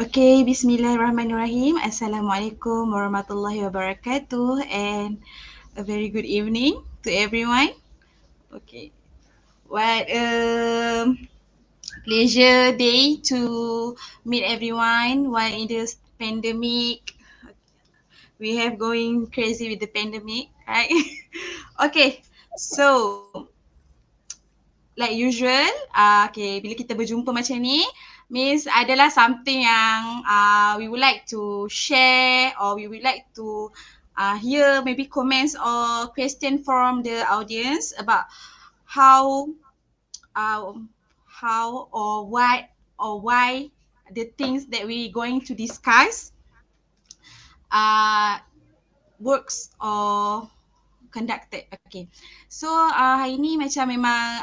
Okay, Bismillahirrahmanirrahim. Assalamualaikum warahmatullahi wabarakatuh and a very good evening to everyone. Okay, what pleasure day to meet everyone while in this pandemic. We have going crazy with the pandemic, right? Okay, so like usual, okay, bila kita berjumpa macam ni, means adalah something yang we would like to share or we would like to hear maybe comments or question from the audience about how how or what or why the things that we going to discuss uh, works or conducted. Okay. So hari ni macam memang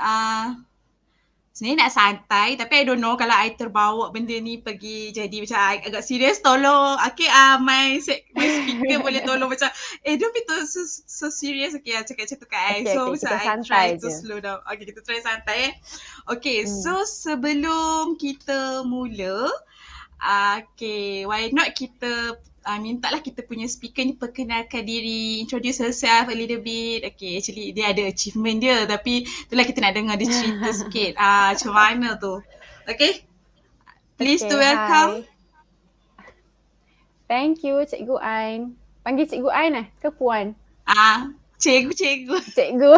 sebenarnya nak santai tapi I don't know kalau I terbawa benda ni pergi jadi macam agak serius, tolong okay my speaker boleh tolong macam don't be so serious, okay cakap macam tu kat I. So macam I try to slow down. Okay, kita try santai Okay, so sebelum kita mula okay, why not kita minta lah kita punya speaker ni perkenalkan diri, introduce herself a little bit. Okay, actually dia ada achievement dia tapi itulah kita nak dengar dia cerita sikit macam mana tu. Okay, please to welcome. Hi. Thank you Cikgu Ain. Panggil Cikgu Ain ke Puan? Cikgu. Cikgu.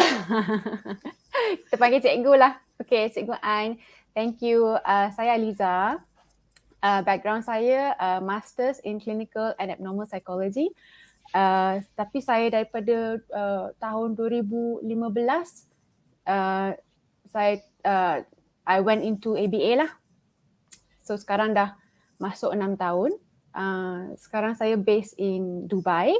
Kita panggil Cikgu lah. Okay, Cikgu Ain. Thank you. Saya Aliza. Background saya Masters in Clinical and Abnormal Psychology. Tapi saya daripada tahun 2015 I went into ABA lah. So sekarang dah masuk 6 tahun. Sekarang saya based in Dubai.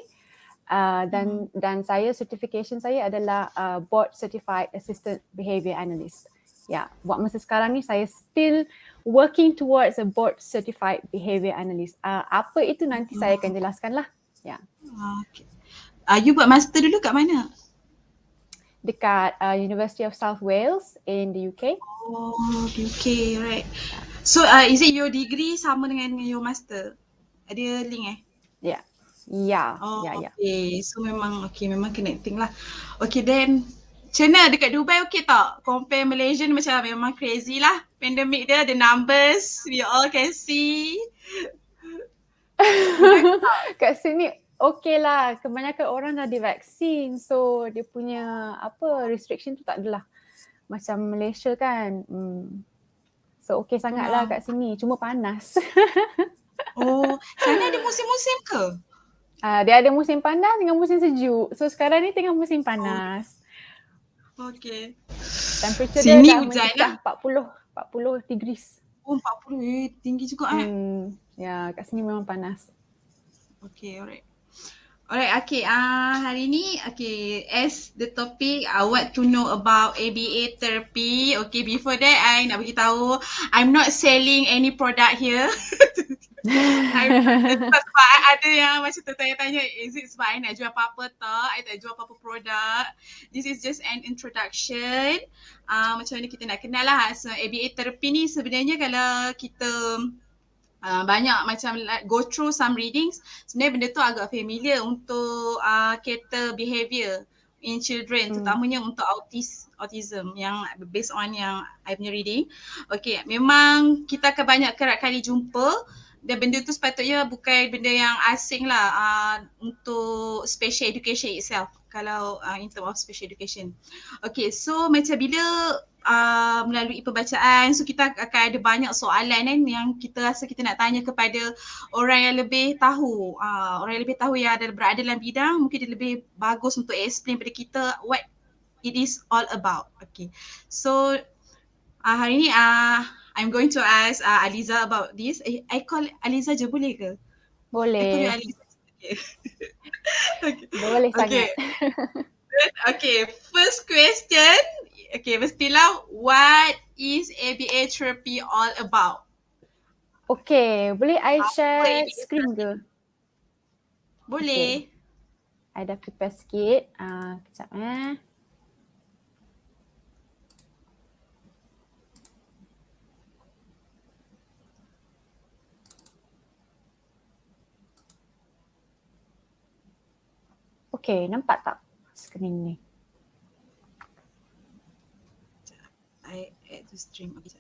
Dan saya certification saya adalah Board Certified Assistant Behaviour Analyst. Ya, buat masa sekarang ni saya still working towards a Board Certified Behaviour Analyst. Apa itu nanti saya akan jelaskan lah. Ya. Okay. You buat master dulu kat mana? Dekat University of South Wales in the UK. Oh, UK, right. So is it your degree sama dengan your master? Ada link Ya. Ya. Okay. So memang connecting lah. Okay, then macam mana dekat Dubai okay tak? Compare Malaysia ni macam memang crazy lah. Pandemic dia, the numbers, we all can see. Kat sini okay lah. Kebanyakan orang dah divaksin. So dia punya restriction tu tak adalah macam Malaysia kan. So okay sangat lah kat sini. Cuma panas. Sana ada musim-musim ke? Dia ada musim panas dengan musim sejuk. So sekarang ni tengah musim panas. Okay. Temperature sini dia dah hujan mencecah 40 degrees. 40 tinggi juga Ya, kat sini memang panas. Okay, alright, okay. Hari ni, okay, as the topic, what to know about ABA therapy. Okay, before that, I nak bagi tahu, I'm not selling any product here. Sebab ada yang macam tertanya-tanya, is it sebab I nak jual apa-apa tak? I tak jual apa-apa produk. This is just an introduction. Macam mana kita nak kenal lah. So, ABA therapy ni sebenarnya kalau kita banyak macam go through some readings, sebenarnya benda tu agak familiar untuk cater behaviour in children, terutamanya untuk autism yang based on yang I punya reading. Okay, memang kita akan banyak kerap kali jumpa dan benda tu sepatutnya bukan benda yang asing lah untuk special education itself, kalau in term of special education. Okay, so macam bila melalui pembacaan, so kita akan ada banyak soalan yang kita rasa kita nak tanya kepada orang yang lebih tahu. Orang yang lebih tahu yang berada dalam bidang, mungkin dia lebih bagus untuk explain pada kita what it is all about. Okay, so hari ni I'm going to ask Aliza about this. I call Aliza je boleh ke? Boleh. I call you Aliza. Okay. Boleh sangat. Okay, first question. Okay, mestilah what is ABA therapy all about? Okay, boleh I share screen ke? Boleh. Okay. I dah prepare sikit. Kejap Okay, nampak tak skrin ni? I add to stream. Okay.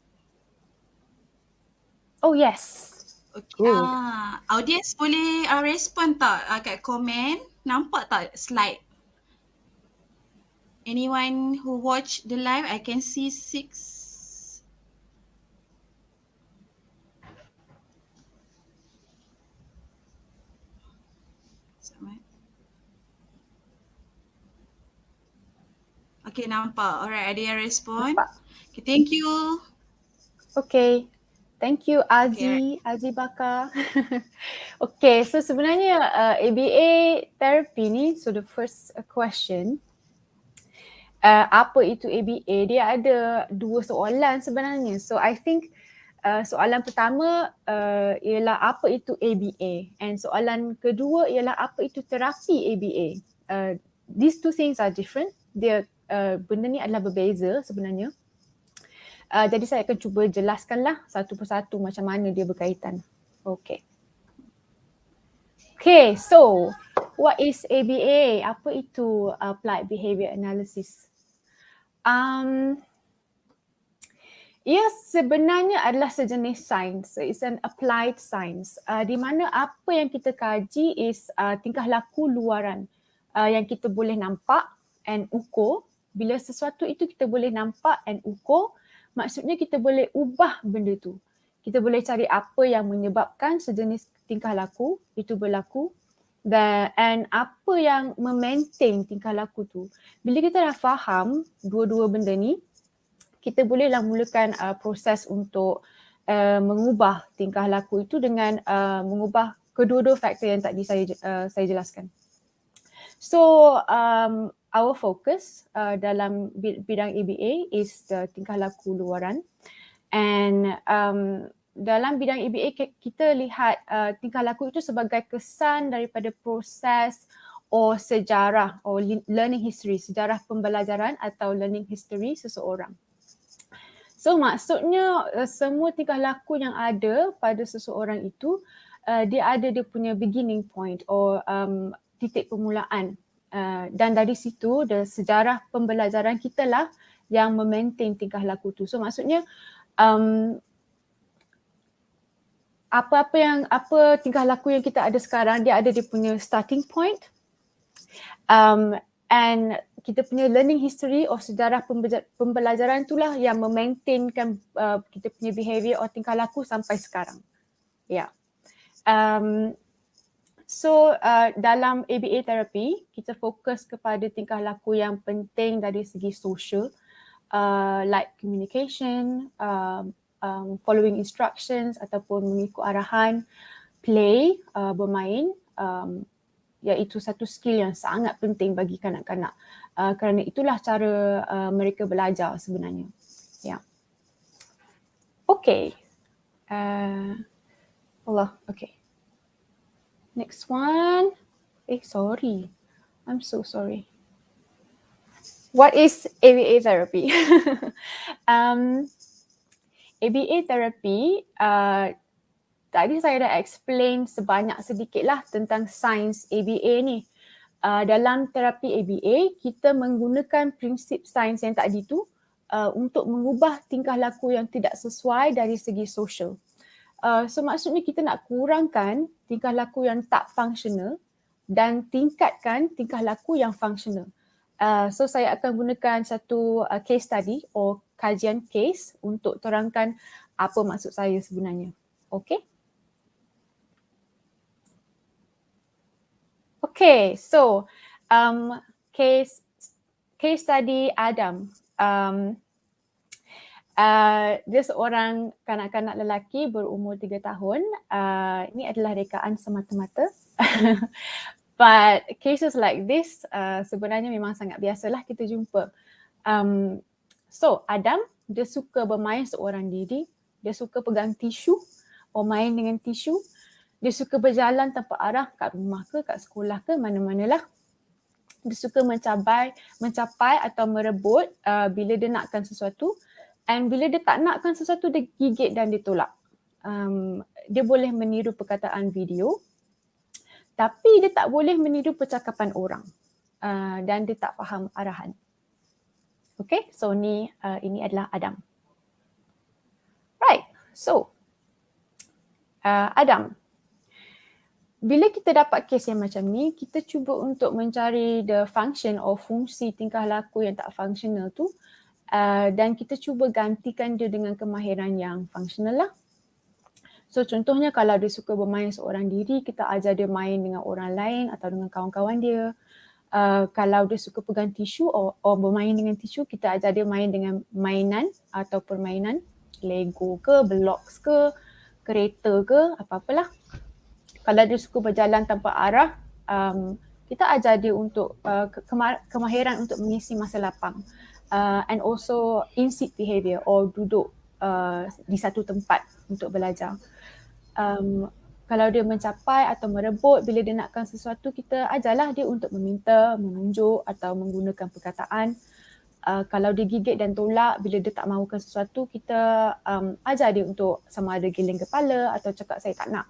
Oh yes. Okay. Good. Audience boleh respon tak kat komen? Nampak tak slide? Anyone who watch the live, I can see 6. Okay, nampak. Alright, ada yang respon. Nampak. Okay, thank you. Okay. Thank you Azi Bakar. Okay, so sebenarnya ABA therapy ni, so the first question, apa itu ABA? Dia ada 2 soalan sebenarnya. So I think soalan pertama ialah apa itu ABA, and soalan kedua ialah apa itu terapi ABA. These two things are different. Dia benda ni adalah berbeza sebenarnya. Jadi saya akan cuba jelaskanlah satu persatu macam mana dia berkaitan. Okay. Okay, so what is ABA? Apa itu Applied Behavior Analysis? Ia sebenarnya adalah sejenis sains. So it's an applied science. Di mana apa yang kita kaji is tingkah laku luaran yang kita boleh nampak and ukur. Bila sesuatu itu kita boleh nampak and ukur, maksudnya kita boleh ubah benda tu. Kita boleh cari apa yang menyebabkan sejenis tingkah laku itu berlaku, and apa yang memaintain tingkah laku tu. Bila kita dah faham dua-dua benda ni, kita bolehlah mulakan proses untuk mengubah tingkah laku itu dengan mengubah kedua-dua faktor yang tadi saya jelaskan. So our focus dalam bidang ABA is the tingkah laku luaran, and dalam bidang ABA kita lihat tingkah laku itu sebagai kesan daripada proses or sejarah or learning history, sejarah pembelajaran atau learning history seseorang. So maksudnya semua tingkah laku yang ada pada seseorang itu dia ada dia punya beginning point or titik permulaan, dan dari situ sejarah pembelajaran kita lah yang memaintain tingkah laku tu. So maksudnya apa tingkah laku yang kita ada sekarang, dia ada dia punya starting point, and kita punya learning history or sejarah pembelajaran itulah yang memaintainkan kita punya behavior or tingkah laku sampai sekarang. Ya. So dalam ABA therapy, kita fokus kepada tingkah laku yang penting dari segi social, like communication, following instructions ataupun mengikut arahan, play, bermain, iaitu satu skill yang sangat penting bagi kanak-kanak. Kerana itulah cara mereka belajar sebenarnya. Ya. Okay. Okay. Next one. Sorry. I'm so sorry. What is ABA therapy? ABA therapy, tadi saya dah explain sedikit lah tentang sains ABA ni. Dalam terapi ABA, kita menggunakan prinsip sains yang tadi tu untuk mengubah tingkah laku yang tidak sesuai dari segi social. So maksudnya kita nak kurangkan tingkah laku yang tak fungsional dan tingkatkan tingkah laku yang fungsional. So saya akan gunakan satu case study or kajian case untuk terangkan apa maksud saya sebenarnya. Okay? Okay, so case study Adam. Dia seorang kanak-kanak lelaki berumur 3 tahun. Ini adalah rekaan semata-mata. But cases like this sebenarnya memang sangat biasalah kita jumpa. So Adam, dia suka bermain seorang diri. Dia suka pegang tisu atau main dengan tisu. Dia suka berjalan tanpa arah kat rumah ke, kat sekolah ke, mana-manalah. Dia suka mencapai atau merebut bila dia nakkan sesuatu. And bila dia tak nakkan sesuatu, dia gigit dan dia tolak. Dia boleh meniru perkataan video, tapi dia tak boleh meniru percakapan orang. dan dia tak faham arahan. Okay, so ini adalah Adam. Right, so Adam, bila kita dapat kes yang macam ni, kita cuba untuk mencari the function or fungsi tingkah laku yang tak functional tu, dan kita cuba gantikan dia dengan kemahiran yang functional lah. So contohnya kalau dia suka bermain seorang diri, kita ajar dia main dengan orang lain atau dengan kawan-kawan dia. Kalau dia suka pegang tisu or bermain dengan tisu, kita ajar dia main dengan mainan atau permainan, Lego ke, blocks ke, kereta ke, apa-apalah. Kalau dia suka berjalan tanpa arah, kita ajar dia untuk kemahiran untuk mengisi masa lapang, and also in-seat behaviour or duduk di satu tempat untuk belajar. Kalau dia mencapai atau merebut, bila dia nakkan sesuatu, kita ajarlah dia untuk meminta, menunjuk atau menggunakan perkataan. Kalau dia gigit dan tolak, bila dia tak mahukan sesuatu, kita ajar dia untuk sama ada geleng kepala atau cakap saya tak nak.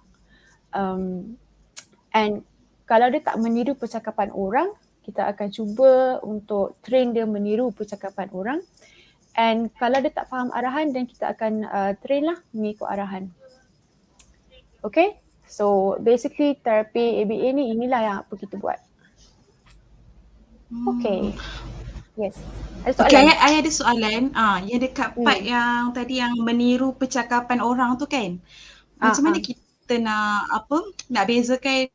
And kalau dia tak meniru percakapan orang, kita akan cuba untuk train dia meniru percakapan orang. And kalau dia tak faham arahan, dan kita akan train lah mengikut arahan. Okay, so basically terapi ABA ni inilah yang apa kita buat. Okay, yes. Okay, I ada soalan. Yang dekat part yang tadi yang meniru percakapan orang tu kan. Macam mana kita nak bezakan,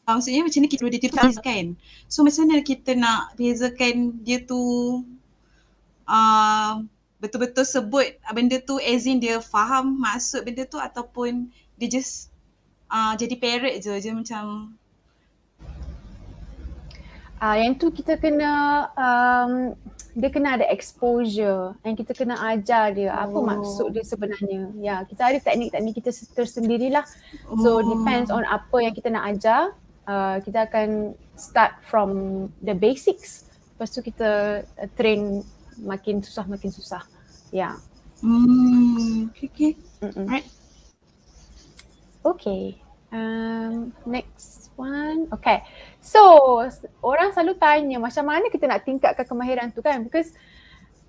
maksudnya macam mana kita boleh tiru kan. So macam mana kita nak bezakan dia tu betul-betul sebut benda tu as in dia faham maksud benda tu, ataupun dia just jadi parrot je macam. Yang tu kita kena dia kena ada exposure, and kita kena ajar dia apa maksud dia sebenarnya. Ya, kita ada teknik-teknik kita tersendirilah. So depends on apa yang kita nak ajar. Kita akan start from the basics. Lepas tu kita train makin susah. Ya. Okay. Right. Okay. Next one. Okay. So, orang selalu tanya macam mana kita nak tingkatkan kemahiran tu kan, because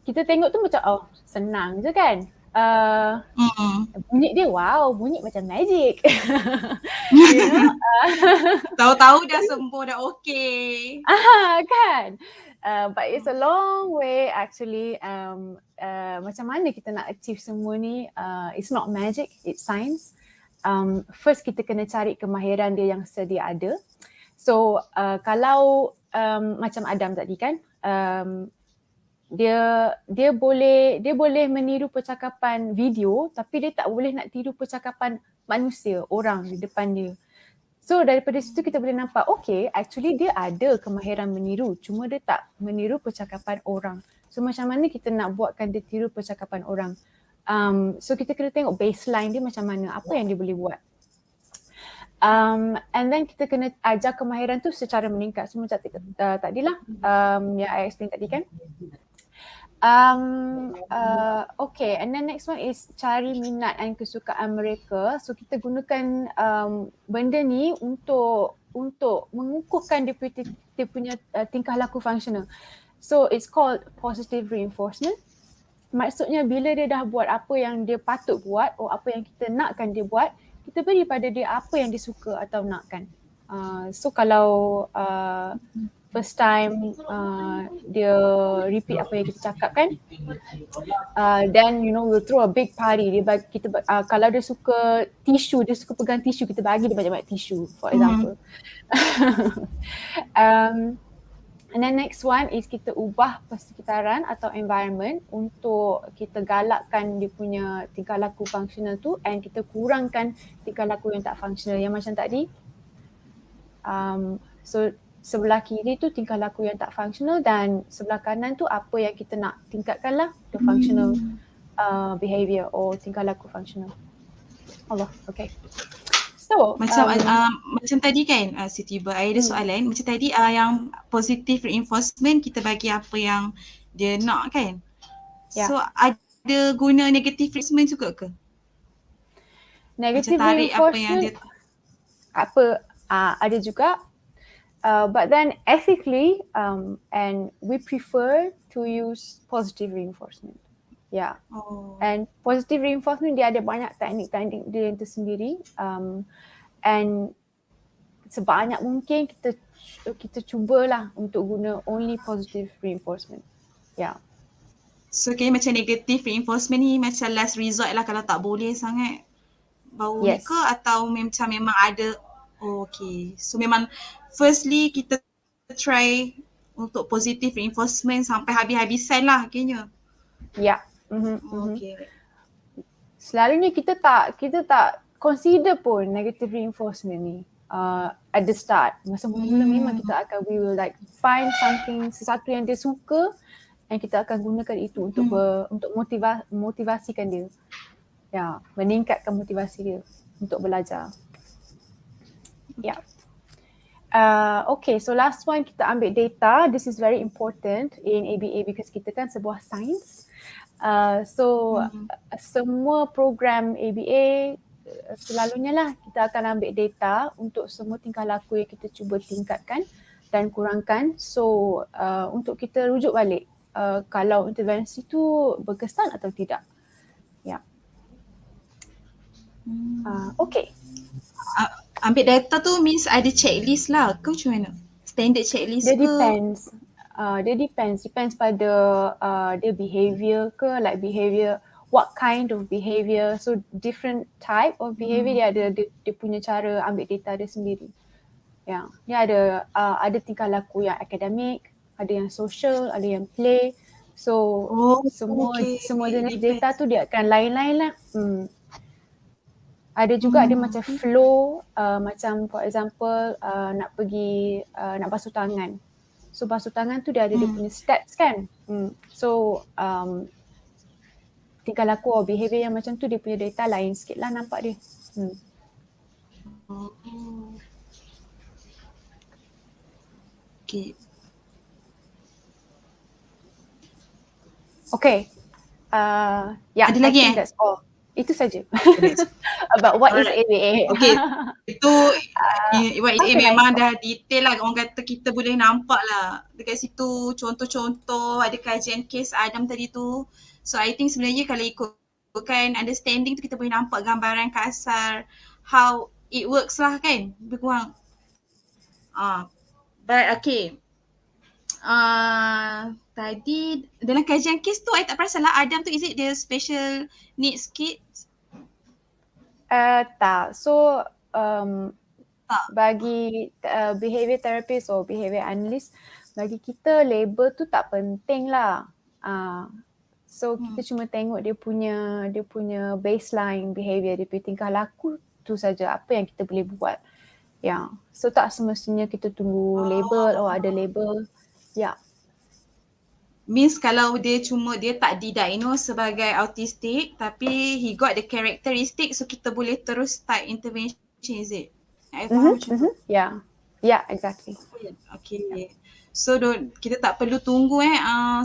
kita tengok tu macam senang je kan. Bunyi dia bunyi macam magic. You know? Tahu-tahu dah sembuh, dah okay. Kan. But it's a long way actually. Macam mana kita nak achieve semua ni, it's not magic, it's science. First kita kena cari kemahiran dia yang sedia ada. So kalau macam Adam tadi kan, dia boleh meniru percakapan video, tapi dia tak boleh nak tiru percakapan manusia, orang di depan dia. So daripada situ kita boleh nampak, okay, actually dia ada kemahiran meniru, cuma dia tak meniru percakapan orang. So macam mana kita nak buatkan dia tiru percakapan orang? So kita kena tengok baseline dia macam mana, apa yang dia boleh buat. And then kita kena ajar kemahiran tu secara meningkat. So macam tadilah yang I explain tadi kan. Okay, and then next one is cari minat dan kesukaan mereka. So kita gunakan benda ni untuk mengukuhkan dia punya tingkah laku functional. So it's called positive reinforcement. Maksudnya bila dia dah buat apa yang dia patut buat, apa yang kita nakkan dia buat, kita beri pada dia apa yang dia suka atau nakkan. So kalau first time dia repeat apa yang kita cakap kan, then we'll throw a big party. Kalau dia suka tisu, dia suka pegang tisu, kita bagi dia banyak-banyak tisu, for example. And then next one is kita ubah persekitaran atau environment untuk kita galakkan dia punya tingkah laku functional tu, and kita kurangkan tingkah laku yang tak functional. Yang macam tadi, so sebelah kiri tu tingkah laku yang tak functional, dan sebelah kanan tu apa yang kita nak tingkatkan lah, the functional behaviour or tingkah laku functional. Okay. So macam tadi kan Siti, I ada soalan. Macam tadi yang positive reinforcement, kita bagi apa yang dia nak kan. So ada guna negative reinforcement juga ke? Negative macam tarik reinforcement apa yang dia ada juga. But then ethically, and we prefer to use positive reinforcement. Yeah. Oh. And positive reinforcement dia ada banyak teknik-teknik dia yang tersendiri. And sebanyak mungkin kita cubalah untuk guna only positive reinforcement. Yeah. So kayaknya macam negative reinforcement ni macam last resort lah kalau tak boleh sangat bau ni Yes. ke, atau macam memang ada. Oh, okay. So memang firstly kita try untuk positive reinforcement sampai habis-habisan lah kayaknya. Yeah. Oh, okay. Selalunya kita tak consider pun negative reinforcement ni at the start. Masa mula-mula memang kita akan, we will like find sesuatu yang dia suka dan kita akan gunakan itu untuk motivasikan dia. Ya, meningkatkan motivasi dia untuk belajar. Ya. Okay, so last one kita ambil data. This is very important in ABA because kita kan sebuah sains. Semua program ABA selalunya lah kita akan ambil data untuk semua tingkah laku yang kita cuba tingkatkan dan kurangkan. So untuk kita rujuk balik kalau intervensi tu berkesan atau tidak. Ya. Okay. Ambil data tu means ada checklist lah ke macam mana? Standard checklist Dia ke? Depends pada dia behavior ke, like behavior, what kind of behavior. So different type of behavior dia ada dia punya cara ambil data dia sendiri. Ya, dia ada tingkah laku yang akademik, ada yang social, ada yang play. So semua jenis data tu dia akan lain-lain lah. Ada juga ada macam flow, macam for example nak pergi nak basuh tangan. So basuh tangan tu dia ada dia punya steps kan. So tingkah laku atau behavior yang macam tu dia punya data lain sikit lah nampak dia. Okay. Yeah, ada lagi that's all. Itu saja. About what is ABA. Okay. Itu what is ABA memang dah detail lah. Orang kata kita boleh nampak lah dekat situ contoh-contoh, ada kajian kes Adam tadi tu. So I think sebenarnya kalau ikutkan understanding tu kita boleh nampak gambaran kasar how it works lah kan. Lebih kurang. But okay. Tadi dalam kajian kes tu I tak perasan lah Adam tu is it the special needs kids? Tak. So bagi behavior therapist or behavior analyst, bagi kita label tu tak penting lah. So kita cuma tengok dia punya baseline behavior, dia punya tingkah laku tu saja apa yang kita boleh buat. Ya. So tak semestinya kita tunggu label ada label. Ya. Means kalau dia tak didiagnose sebagai autistic tapi he got the characteristic, so kita boleh terus start intervention, is it? I faham macam tu. Yeah. Yeah, exactly. Okay. So kita tak perlu tunggu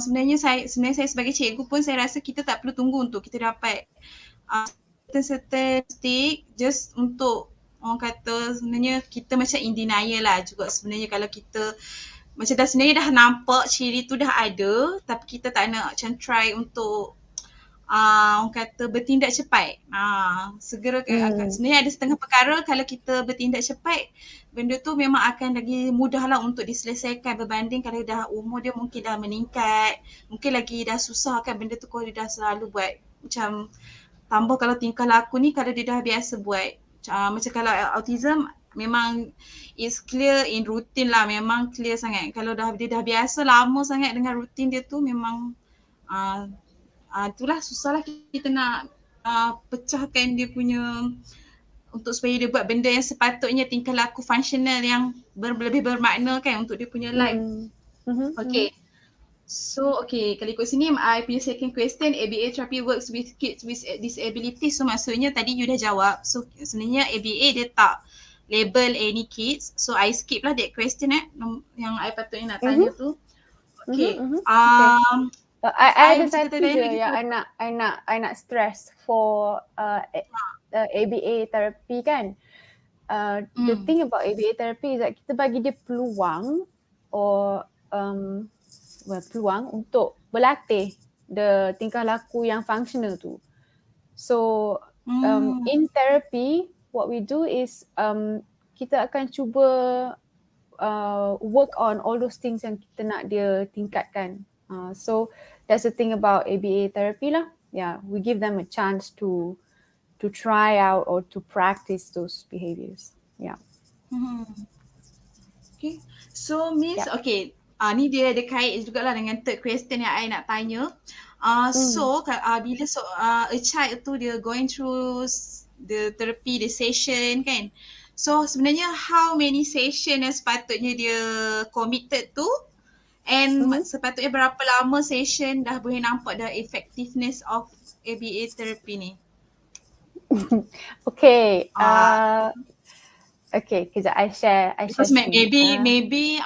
sebenarnya saya sebagai cikgu pun saya rasa kita tak perlu tunggu untuk kita dapat certain stick just untuk orang kata sebenarnya kita macam in denial lah juga sebenarnya kalau kita macam sebenarnya dah nampak ciri tu dah ada tapi kita tak nak macam try untuk orang kata bertindak cepat. Segera sebenarnya ada setengah perkara kalau kita bertindak cepat benda tu memang akan lagi mudah lah untuk diselesaikan berbanding kalau dah umur dia mungkin dah meningkat, mungkin lagi dah susah kan benda tu kalau dia dah selalu buat. Macam tambah kalau tingkah laku ni kalau dia dah biasa buat. Macam kalau autism memang is clear in routine lah, memang clear sangat. Kalau dia dah biasa lama sangat dengan rutin dia tu memang itulah susah lah kita nak pecahkan dia punya untuk supaya dia buat benda yang sepatutnya tingkah laku functional yang lebih bermakna kan untuk dia punya life. Okay. So kalau ikut sini I punya second question, ABA therapy works with kids with disability. So maksudnya tadi you dah jawab. So sebenarnya ABA dia tak label any kids. So I skip lah that question yang I patutnya nak tanya tu. Okay. I ada satu je yang I nak stress for ABA therapy kan. the thing about ABA therapy is that kita bagi dia peluang or peluang untuk berlatih the tingkah laku yang functional tu. So in therapy, what we do is kita akan cuba work on all those things yang kita nak dia tingkatkan. So that's the thing about ABA therapy lah. Yeah, we give them a chance to try out or to practice those behaviors. Yeah. Okay. So Miss, okay, ni dia ada kait jugalah dengan third question yang I nak tanya. So bila a child tu dia going through the therapy, the session kan. So sebenarnya how many session yang sepatutnya dia committed tu, and sepatutnya berapa lama session dah boleh nampak the effectiveness of ABA therapy ni? Okay. Okay, kejap I share. Because maybe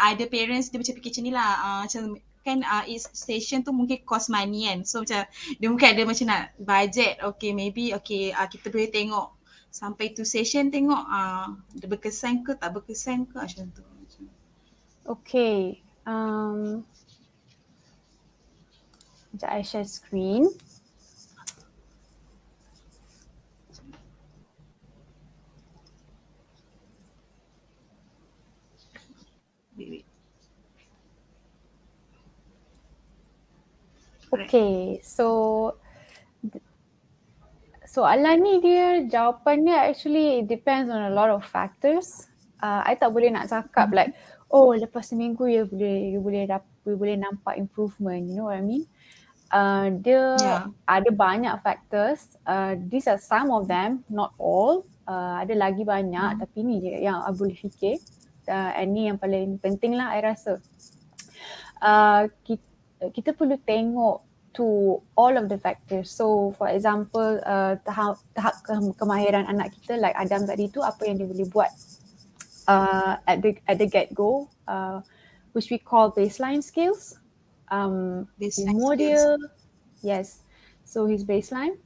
ada parents dia macam fikir macam ni lah, macam kan session tu mungkin cost money kan. So macam dia mungkin ada macam nak budget. Okay, maybe kita boleh tengok sampai tu session, tengok dia berkesan ke tak berkesan ke macam tu. Okay. Sekejap I share screen. Okay, so soalan ni dia jawapannya actually it depends on a lot of factors. I tak boleh nak cakap like, oh lepas seminggu you boleh nampak improvement, you know what I mean? Dia ada banyak factors. These are some of them, not all. Ada lagi banyak, tapi ni je yang I boleh fikir. And ni yang paling penting lah I rasa. Kita perlu tengok to all of the factors. So for example, tahap kemahiran anak kita like Adam tadi tu, apa yang dia boleh buat at the get-go, which we call baseline skills. Umur dia, yes. So his baseline,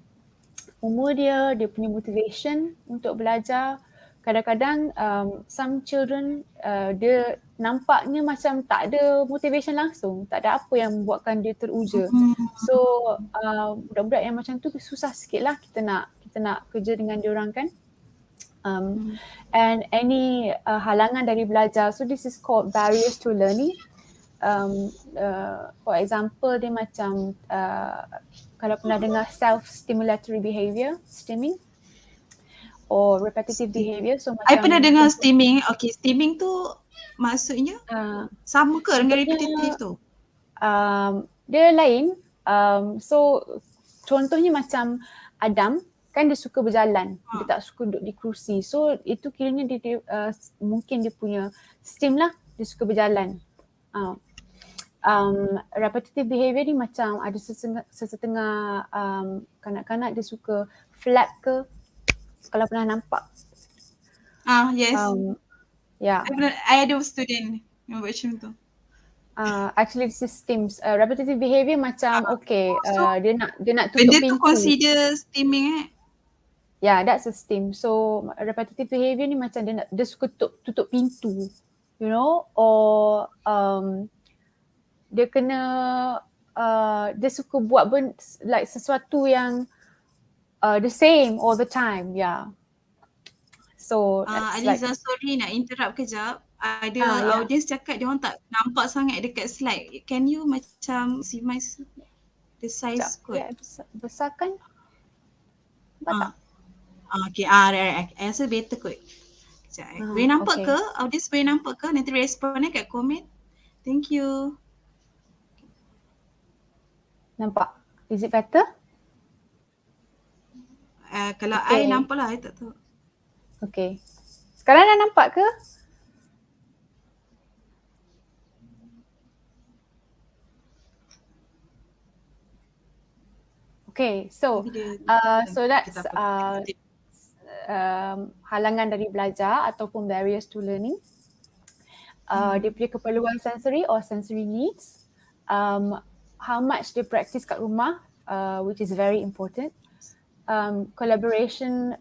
umur dia punya motivation untuk belajar. Kadang-kadang some children dia nampaknya macam tak ada motivation langsung, tak ada apa yang membuatkan dia teruja. So budak-budak yang macam tu susah sikit lah kita nak kerja dengan diorang kan. And any halangan dari belajar, so this is called barriers to learning. For example, dia macam kalau pernah dengar self-stimulatory behavior, stimming, or repetitive behavior. So macam I pernah dengar stimming. Okay, stimming tu maksudnya sama ke dengan repetitive tu? Dia lain. So contohnya macam Adam kan dia suka berjalan, dia tak suka duduk di kerusi. So itu kiranya dia mungkin dia punya stim lah, dia suka berjalan. Repetitive behavior ni macam ada sesetengah kanak-kanak dia suka flap ke, kalau pernah nampak. Yes. Yeah. I ada student yang buat macam tu. Actually this is stims. Repetitive behavior macam dia nak tutup benda pintu. Tu consider stimming Yeah, that's a stim. So repetitive behavior ni macam dia suka tutup pintu, you know, or dia kena dia suka buat like sesuatu yang the same all the time. Yeah. So Aliza, sorry nak interrupt kejap. Ada audience cakap dia orang tak nampak sangat dekat slide. Can you macam see my the size kot? Yeah, besar kan? Nampak tak? Okay, right. I rasa better kot. Boleh nampak ke? Audience boleh nampak ke? Nanti responnya kat komen. Thank you. Nampak? Is it better? Kalau I nampak lah, I tak tahu. Okay. Sekarang dah nampak ke? Okay, so that's halangan dari belajar ataupun barriers to learning. Dia punya keperluan sensory or sensory needs. How much dia practice kat rumah, which is very important. collaboration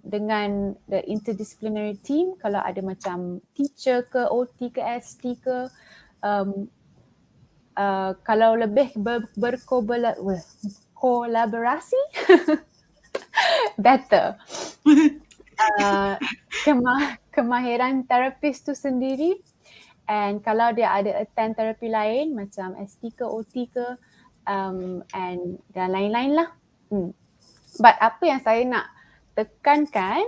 dengan the interdisciplinary team. Kalau ada macam teacher ke, OT ke, ST ke, kalau lebih berkolaborasi better. Kemahiran terapis tu sendiri, and kalau dia ada attend terapi lain macam ST ke, OT ke, and dan lain-lain lah. But apa yang saya nak tekankan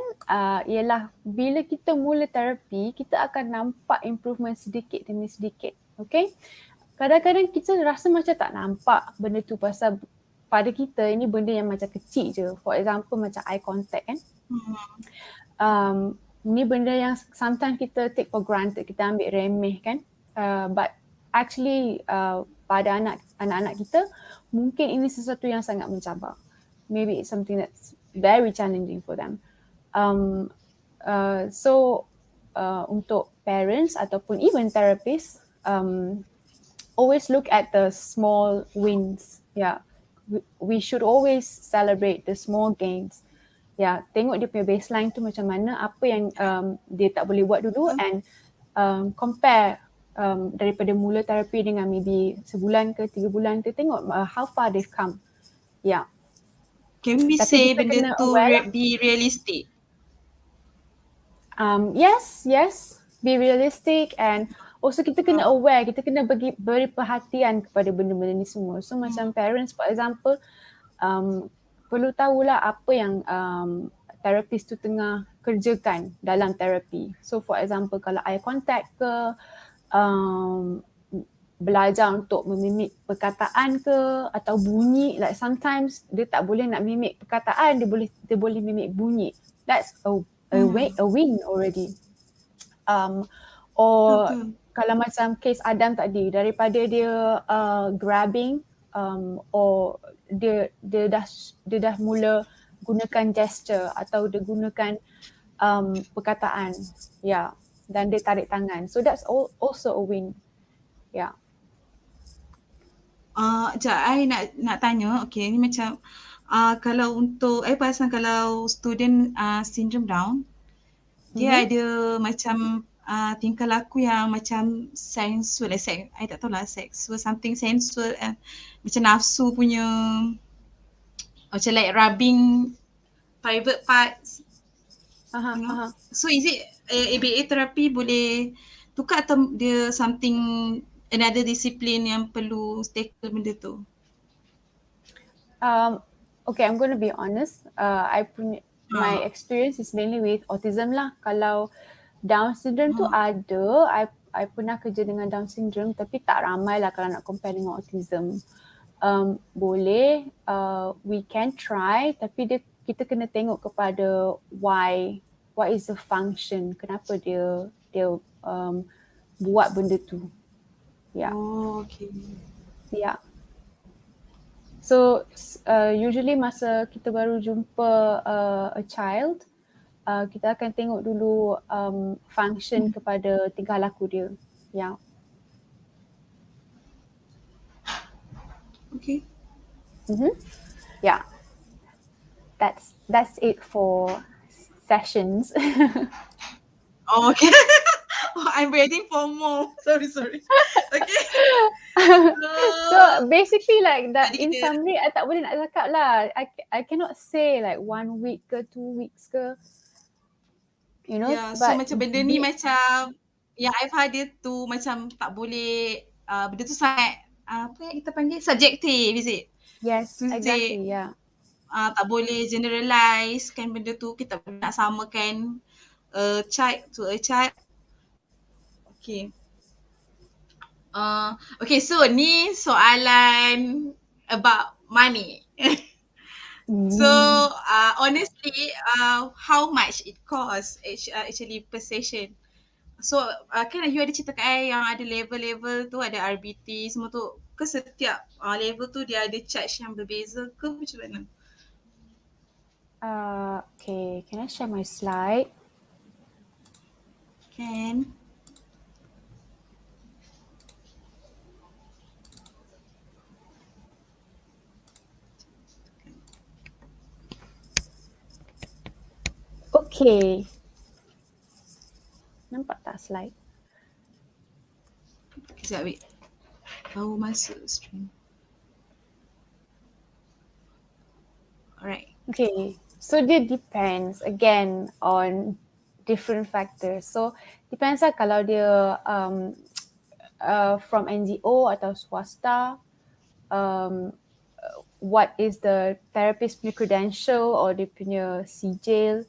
ialah bila kita mula terapi, kita akan nampak improvement sedikit demi sedikit. Okay? Kadang-kadang kita rasa macam tak nampak benda tu pasal pada kita ini benda yang macam kecil je. For example macam eye contact kan. Ni benda yang sometimes kita take for granted, kita ambil remeh kan. But actually pada anak-anak kita mungkin ini sesuatu yang sangat mencabar. Maybe it's something that's very challenging for them. So untuk parents ataupun even therapists, always look at the small wins. Yeah, we should always celebrate the small gains. Yeah, tengok dia punya baseline tu macam mana, apa yang dia tak boleh buat dulu, and compare daripada mula terapi dengan maybe sebulan ke 3 bulan ke, tengok how far they've come. Yeah. Can we Tapi say kita benda kena tu aware lah. be realistic? Yes, be realistic, and also kita kena aware, kita kena beri perhatian kepada benda-benda ni semua. So macam parents for example, perlu tahulah apa yang therapist tu tengah kerjakan dalam terapi. So for example kalau eye contact ke, belajar untuk memimik perkataan ke atau bunyi, like sometimes dia tak boleh nak mimik perkataan, dia boleh mimik bunyi. That's a win already. Or kalau macam case Adam tadi, daripada dia grabbing or dia dah mula gunakan gesture atau dia gunakan perkataan, yeah, dan dia tarik tangan. So that's also a win. Yeah. Sekejap, I nak tanya, okay, ni macam kalau untuk, I perasan kalau student syndrome Down, dia ada macam tingkah laku yang macam sensual, I tak tahu lah, sexual, something sensual, macam nafsu punya, macam like rubbing private parts. So is it ABA therapy boleh tukar atau dia something another discipline yang perlu tackle benda tu? Okay, I'm going to be honest. My experience is mainly with autism lah. Kalau Down syndrome tu ada, I pernah kerja dengan Down syndrome tapi tak ramai lah kalau nak compare dengan autism. Boleh, we can try, tapi kita kena tengok kepada what is the function, kenapa dia buat benda tu. Yeah. Oh, okay. Yeah. So usually masa kita baru jumpa a child, kita akan tengok dulu function kepada tingkah laku dia. Yeah. Okay. Yeah. That's it for sessions. Oh, okay. I'm waiting for more. Sorry. Okay. So basically like that, in summary, I tak boleh nak cakap lah. I cannot say like 1 week ke 2 weeks ke. You know, yeah, so macam benda ni macam yang I've heard dia tu macam tak boleh, benda tu sangat apa yang kita panggil subjektif, is it? Yes, exactly, yeah. Tak boleh generalize kan benda tu, kita nak samakan child to a child. Okay. Okay, so ni soalan about money. So honestly, how much it costs actually per session? So kan you ada cerita kat I yang ada level-level tu, ada RBT semua tu, ke setiap level tu dia ada charge yang berbeza ke macam mana? Okay, can I share my slide? Can. Okay. Nampak tak slide? Sekejap wait. Baru masuk stream. Alright. Okay. So dia depends again on different factors. So depends lah kalau dia from NGO atau swasta, what is the therapist punya credential or dia punya sijil.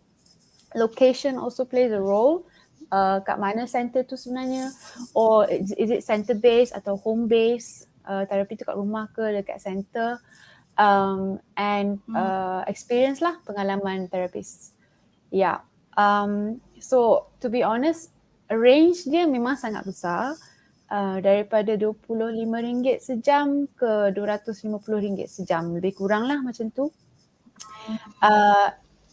Location also plays a role. Kat mana center tu sebenarnya, or is it center based atau home based, terapi tu kat rumah ke dekat center, and experience lah, pengalaman therapist. Yeah. So to be honest, range dia memang sangat besar, daripada RM25 sejam ke RM250 sejam, lebih kurang lah macam tu.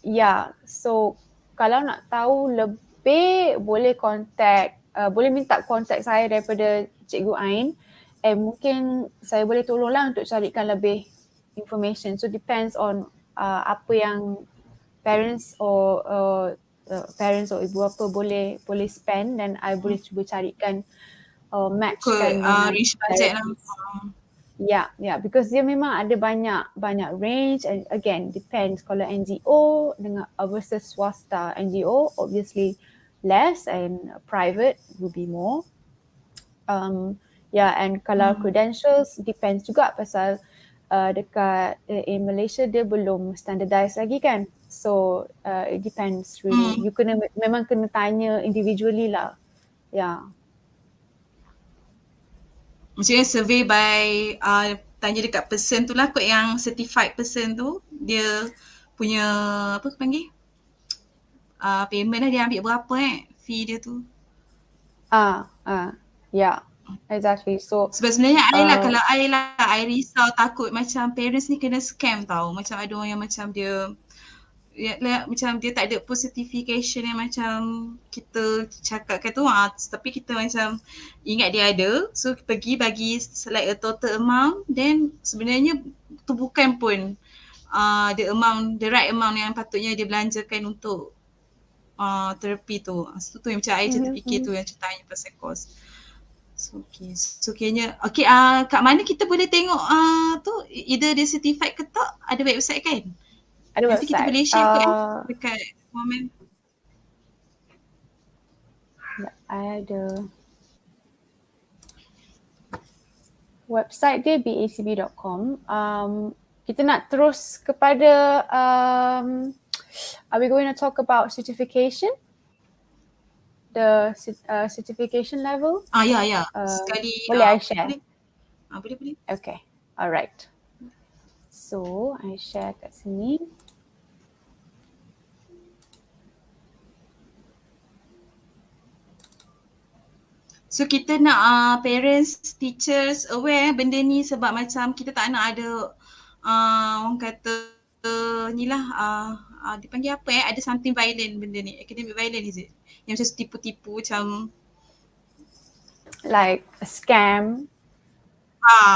Yeah, so kalau nak tahu lebih, boleh contact, boleh minta contact saya daripada Cikgu Ain, and mungkin saya boleh tolonglah untuk carikan lebih information. So depends on apa yang parents or ibu bapa boleh spend, dan I boleh cuba carikan matchkan dengan Reach budget lah. Yeah, because dia memang ada banyak range, and again depends kalau NGO dengan versus swasta. NGO obviously less, and private will be more. And kalau credentials depends juga pasal dekat in Malaysia dia belum standardized lagi kan. So it depends really. You memang kena tanya individually lah. Yeah. Maksudnya survey by tanya dekat person tu lah, kot yang certified person tu, dia punya apa panggil, payment lah, dia ambil berapa fee dia tu. Yeah, exactly. So sebab sebenarnya kalau I risau takut macam parents ni kena scam tau. Macam ada orang yang macam dia macam dia tak ada pun certification yang macam kita cakapkan tu, tapi kita macam ingat dia ada, so pergi bagi like a total amount, then sebenarnya tu bukan pun the right amount yang patutnya dia belanjakan untuk terapi tu. So tu yang macam I terfikir tu yang tanya pasal cost. So kayaknya kat mana kita boleh tengok tu, either dia certified ke tak, ada website kan? Ada nanti website. Kita boleh share dekat komen. I ada website dia bacb.com. Kita nak terus kepada are we going to talk about certification? The certification level? Ya. Sekali boleh I share? Boleh. Okay. Alright. So I share kat sini. So kita nak parents, teachers aware benda ni, sebab macam kita tak nak ada orang kata ni lah dipanggil apa ada something violent benda ni, academic violent is it? Yang macam tipu-tipu macam like a scam.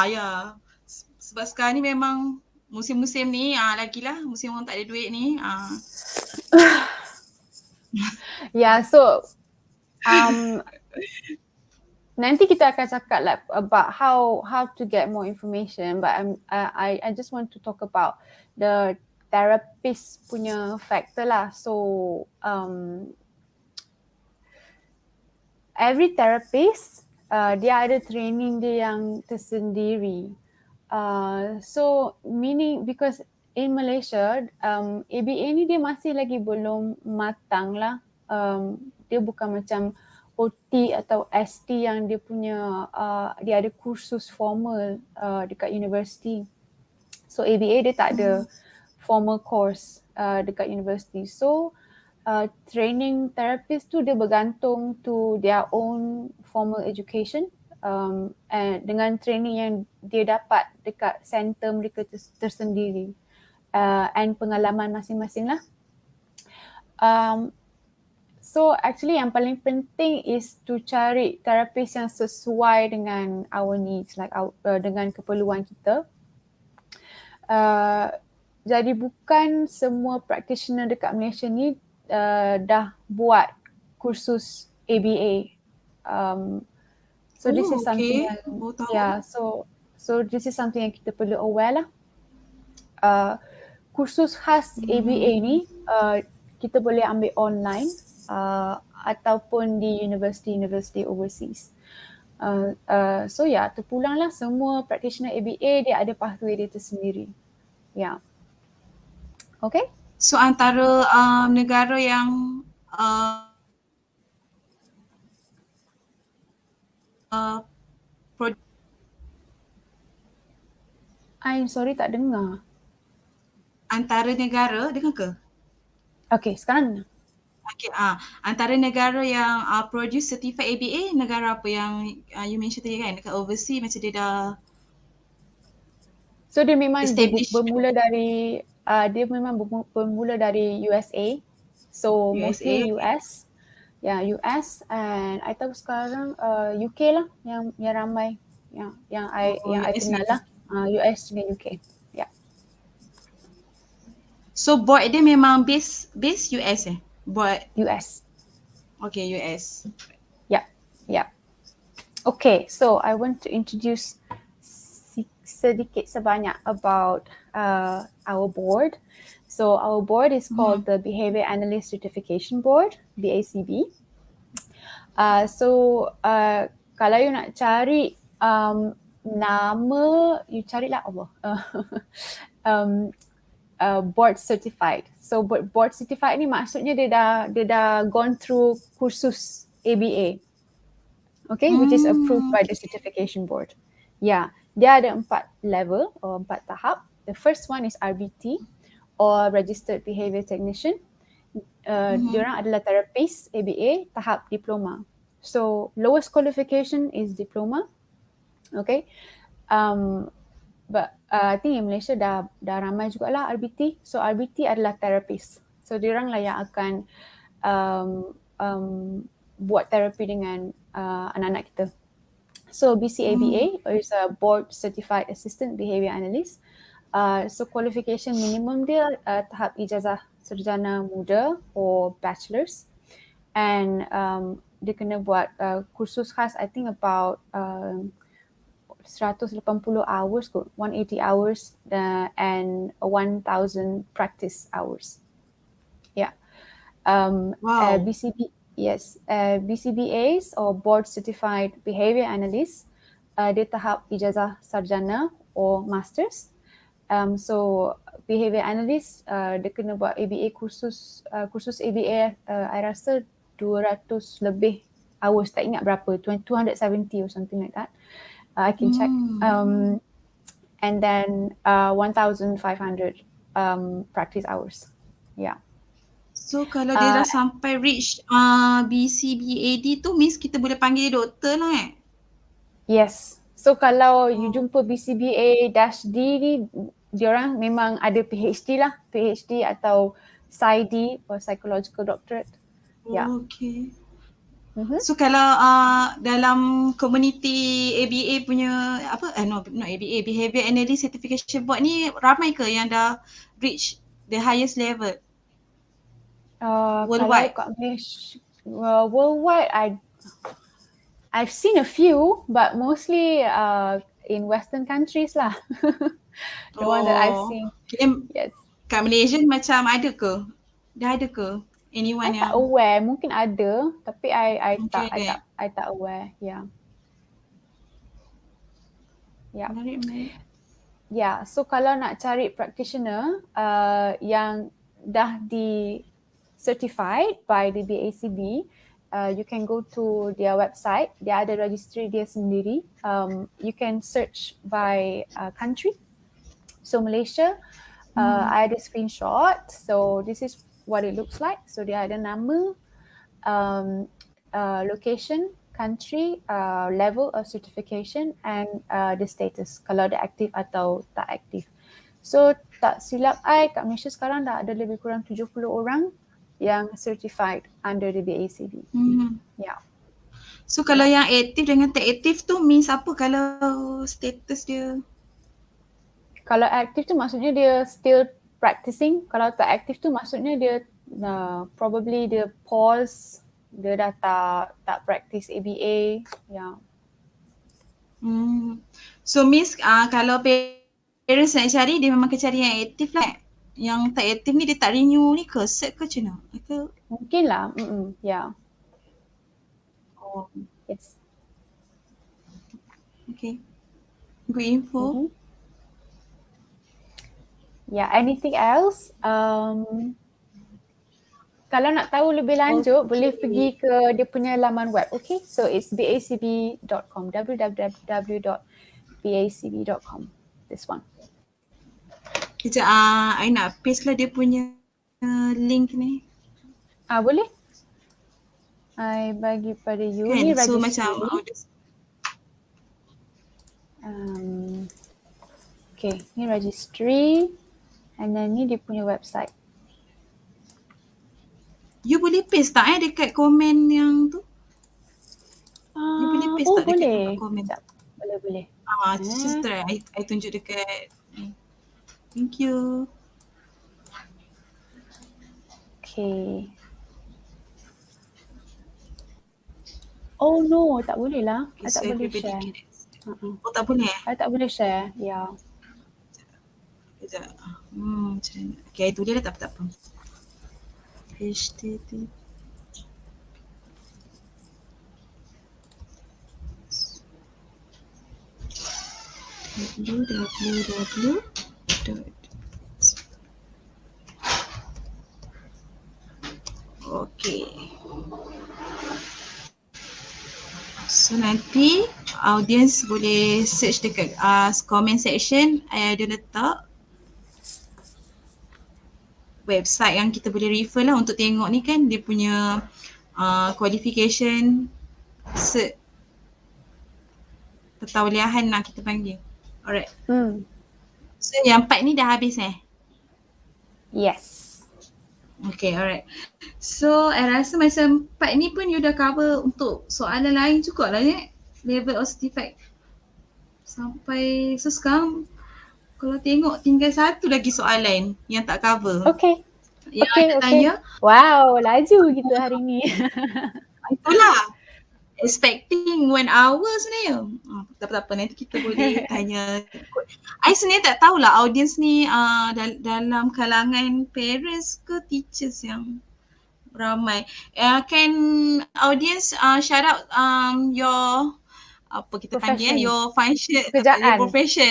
Ya. Sebab sekarang ni memang musim-musim ni lagilah musim orang tak ada duit ni. Yeah, so nanti kita akan cakap like about how to get more information, but I just want to talk about the therapist punya factor lah. So every therapist dia ada training dia yang tersendiri. So meaning because in Malaysia ABA ni dia masih lagi belum matang lah. Dia bukan macam OT atau ST yang dia punya dia ada kursus formal dekat universiti. So ABA dia tak ada formal course dekat universiti. So training therapist tu dia bergantung to their own formal education, and dengan training yang dia dapat dekat center mereka tersendiri, and pengalaman masing-masing lah. So actually yang paling penting is to cari therapist yang sesuai dengan our needs, like dengan keperluan kita. Jadi bukan semua practitioner dekat Malaysia ni dah buat kursus ABA. So this is something okay. yang Baru tahu. so this is something yang kita perlu aware lah. Kursus khas ABA ni kita boleh ambil online ataupun di university overseas. So terpulanglah semua practitioner ABA dia ada pathway dia tersendiri. Okay. So antara negara yang I'm sorry tak dengar. Antara negara, dengar ke? Okay, sekarang Okay, antara negara yang produce certified ABA, negara apa yang you mention tadi kan, dekat overseas macam dia dah so dia memang establish. bermula dari bermula dari USA. So mostly US. US and I tahu sekarang UK lah yang ramai yang I kenal lah. US dengan UK. So board dia memang base US Board US. Okay, US. Yeah. Okay, so I want to introduce sedikit sebanyak about our board. So our board is called the Behavior Analyst Certification Board, BACB. Kalau you nak cari nama, you carilah board certified. So board certified ni maksudnya dia dah gone through kursus ABA. Okay, which is approved by the certification board. Dia ada 4 level or 4 tahap. The first one is RBT or Registered Behavior Technician. Diorang adalah therapist ABA tahap diploma. So lowest qualification is diploma. Okay. But I think in Malaysia dah ramai jugalah RBT. So RBT adalah therapist. So diorang lah yang akan buat terapi dengan anak-anak kita. So BCABA is a Board Certified Assistant Behavior Analyst. So qualification minimum dia tahap ijazah sarjana muda or bachelors. And dia kena buat kursus khas, I think about 180 hours kot, 180 hours and 1,000 practice hours. Wow. BCBAs or Board Certified Behavior Analysts, dia tahap ijazah sarjana or masters. So behavior analyst dia kena buat ABA kursus ABA I rasa 200 lebih hours, tak ingat berapa, 270 or something like that. I can check. And then 1,500 practice hours. So kalau dia dah sampai reach BCBAD tu means kita boleh panggil doktor lah Yes. So kalau you jumpa BCBA-D ni, diorang memang ada PhD lah. PhD atau PsyD or Psychological Doctorate. Okay. So kalau dalam community ABA punya not ABA, Behavior Analyst Certification Board ni ramai ke yang dah reach the highest level? Worldwide? Worldwide, I've seen a few, but mostly in Western countries lah. The one that I've seen. Yes. Kat Malaysia macam ada ke? Dah ada ke? Anyone I tak aware, mungkin ada, tapi I tak aware. So kalau nak cari practitioner yang dah di certified by the BACB, you can go to their website. Dia ada registry dia sendiri. You can search by country. So Malaysia, I ada screenshot. So this is what it looks like. So dia ada nama, location, country, level of certification and the status, kalau dia aktif atau tak aktif. So tak silap I, kat Malaysia sekarang dah ada lebih kurang 70 orang yang certified under the BACB. So kalau yang aktif dengan tak aktif tu means apa kalau status dia? Kalau aktif tu maksudnya dia still practicing. Kalau tak aktif tu maksudnya dia probably dia pause, dia dah tak practice ABA. Yeah. So Miss, kalau parents nak cari, dia memang kena cari yang aktif lah. Yang tak aktif ni dia tak renew ni ke? Cert ke macam mana? Ke? Mungkin lah. Yeah. Oh, Yes. okay. Good info. Yeah, anything else? Kalau nak tahu lebih lanjut, boleh pergi ke dia punya laman web. Okay, so it's bacb.com, www.bacb.com. This one. Kejap, I nak paste lah dia punya link ni. Boleh? I bagi pada you. Kan? Ni So registry. macam Okay, ni registry. And then ni dia punya website. you boleh paste tak dekat komen yang tu? You boleh paste tak dekat tempat komen? Boleh. Just try. I tunjuk dekat ni. Thank you. Okay. Oh no, tak boleh lah. Okay, I tak so boleh everybody share. can access. Oh tak boleh I tak boleh share. Yeah. Kejap. Macam mana? Okay, I tulis dah tak apa. HTTP. www. Okay. So nanti audience boleh search dekat comment section. I ada letak website yang kita boleh refer lah untuk tengok ni kan dia punya qualification cert pertauliahan lah kita panggil. Alright. So yang 4 ni dah habis Yes. Okay, alright. So, I rasa macam part ni pun you dah cover untuk soalan lain jugalah level of certified. Sampai, so sekarang kalau tengok tinggal satu lagi soalan yang tak cover. Okay. Yang ada tanya. Wow, laju kita hari ni. Itulah. Expecting 1 hour sebenarnya. Tak apa-apa, nanti kita boleh tanya. I sebenarnya tak tahulah audience ni dalam kalangan parents ke teachers yang ramai. Can audience shout out your apa kita panggil your function, your profession.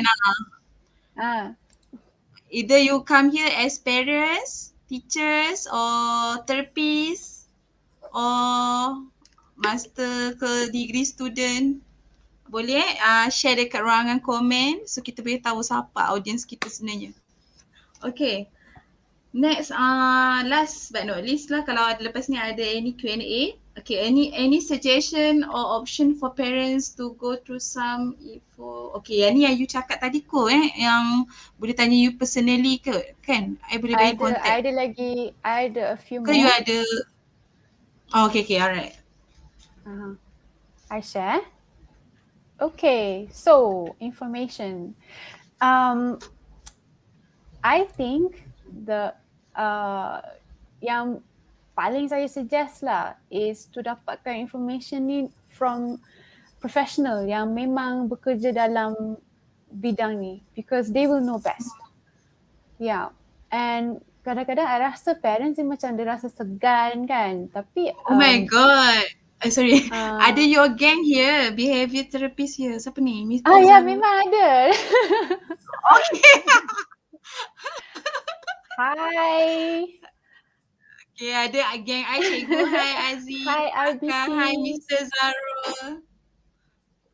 Either you come here as parents, teachers or therapists or master ke degree student. Boleh share dekat ruangan komen so kita boleh tahu siapa audience kita sebenarnya. Okay. Next, last but not least lah, kalau lepas ni ada any Q&A. Okay, any suggestion or option for parents to go through some info. Okay, yang ni yang you cakap tadi ko yang boleh tanya you personally ke, kan? I boleh bagi contact. I ada a few more. Ke you ada? Oh, okay, alright. I share. Okay, so information. I think yang paling saya suggest lah is to dapatkan information ni from professional yang memang bekerja dalam bidang ni because they will know best. Yeah, and kadang-kadang I rasa parents ni macam dia rasa segan kan, tapi oh my god. Sorry. Ada your gang here, behavior therapist here. Siapa ni? Mr. Ya, memang ada. Okay. Hi. Okay, ada gang I, Cikgu. Hi Aziz. Hi RBT. Hi Mr. Zarul.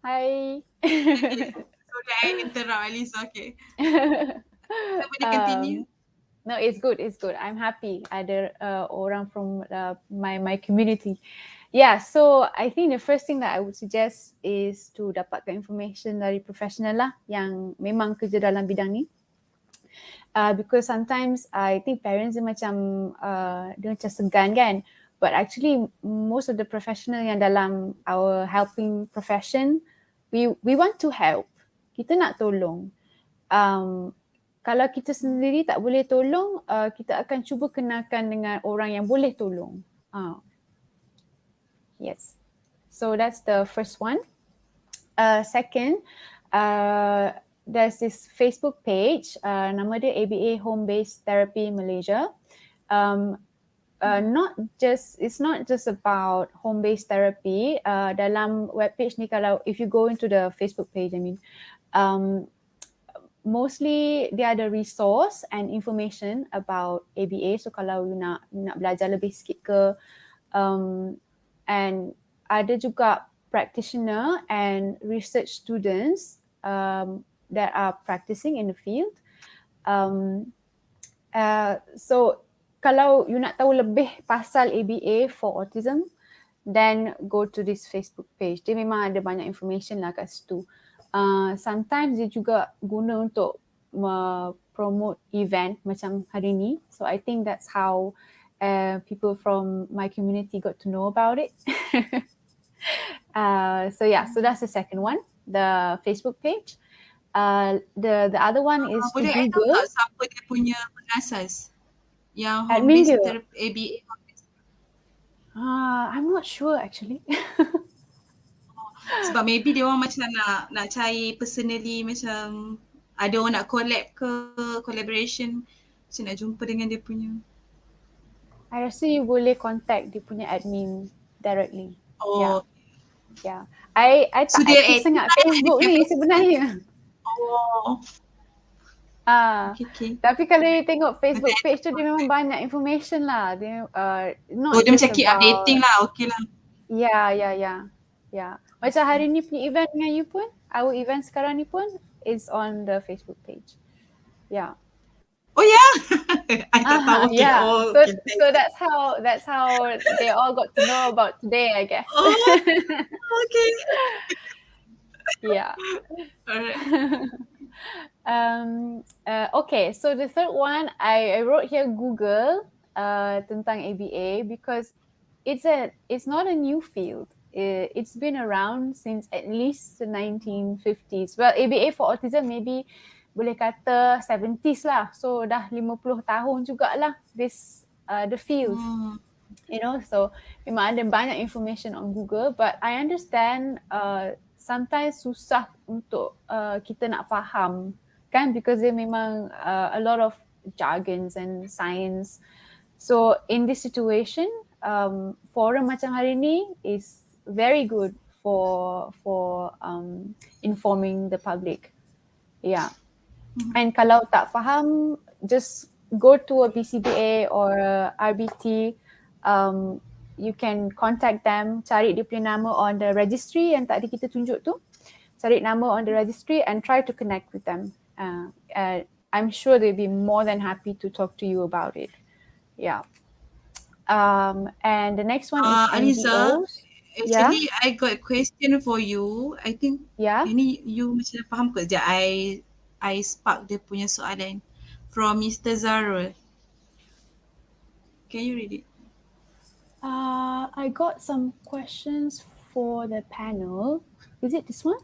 Hi. Sorry, I interrupt Alice. Okay. So, boleh continue? No, it's good. I'm happy ada orang from my community. Yeah, so I think the first thing that I would suggest is to dapatkan information dari professional lah yang memang kerja dalam bidang ni. Because sometimes I think parents dia macam segan kan, but actually most of the professional yang dalam our helping profession, we want to help. Kita nak tolong. kalau kita sendiri tak boleh tolong, kita akan cuba kenalkan dengan orang yang boleh tolong. Yes. So that's the first one. Second, there's this Facebook page, nama dia ABA Home Based Therapy Malaysia. It's not just about home based therapy. Dalam webpage ni, kalau if you go into the Facebook page, mostly dia ada resource and information about ABA. So kalau you nak belajar lebih sikit ke, and ada juga practitioner and research students that are practicing in the field. So kalau you nak tahu lebih pasal ABA for autism, then go to this Facebook page. Dia memang ada banyak information lah kat situ. Sometimes dia juga guna untuk promote event macam hari ni. So I think that's how people from my community got to know about it. So that's the second one, the Facebook page. The other one is to Boleh I tahu Google. tak siapa dia punya pengasas yang home Admin based dia. ABA? I'm not sure actually. Sebab maybe dia orang macam nak cari personally, macam ada orang nak collab ke, collaboration, macam nak jumpa dengan dia punya. I rasa you boleh contact dia punya admin directly. Oh. Yeah. I So tak dia aktif sangat Facebook ni sebenarnya. Oh. Okay. Tapi kalau you tengok Facebook page tu, dia memang banyak information lah. Dia not dia just macam keep updating lah, okay lah. Yeah. Macam hari ni punya event dengan you pun, our event sekarang ni pun is on the Facebook page. Yeah. Oh yeah. I tak tahu. Okay. Yeah. Oh, so that's how they all got to know about today, I guess. Oh. Okay. Yeah. Alright. Okay, so the third one, I wrote here Google tentang ABA because it's not a new field. It's been around since at least the 1950s. Well, ABA for autism maybe boleh kata 70s lah. So dah 50 tahun jugalah the field. You know, so memang ada banyak information on Google, but I understand sometimes susah untuk kita nak faham kan, because dia memang a lot of jargons and science. So in this situation, forum macam hari ni is very good for informing the public. Yeah. And kalau tak faham, just go to a BCBA or a RBT. You can contact them, cari dia punya nama on the registry yang tadi kita tunjuk tu. Cari nama on the registry and try to connect with them. I'm sure they'll be more than happy to talk to you about it. Yeah. And the next one is Aliza, NGOs. Actually, I got a question for you. I think ini you macam faham ke? Sekejap, I spark dia punya soalan from Mr. Zarul. Can you read it? I got some questions for the panel. Is it this one?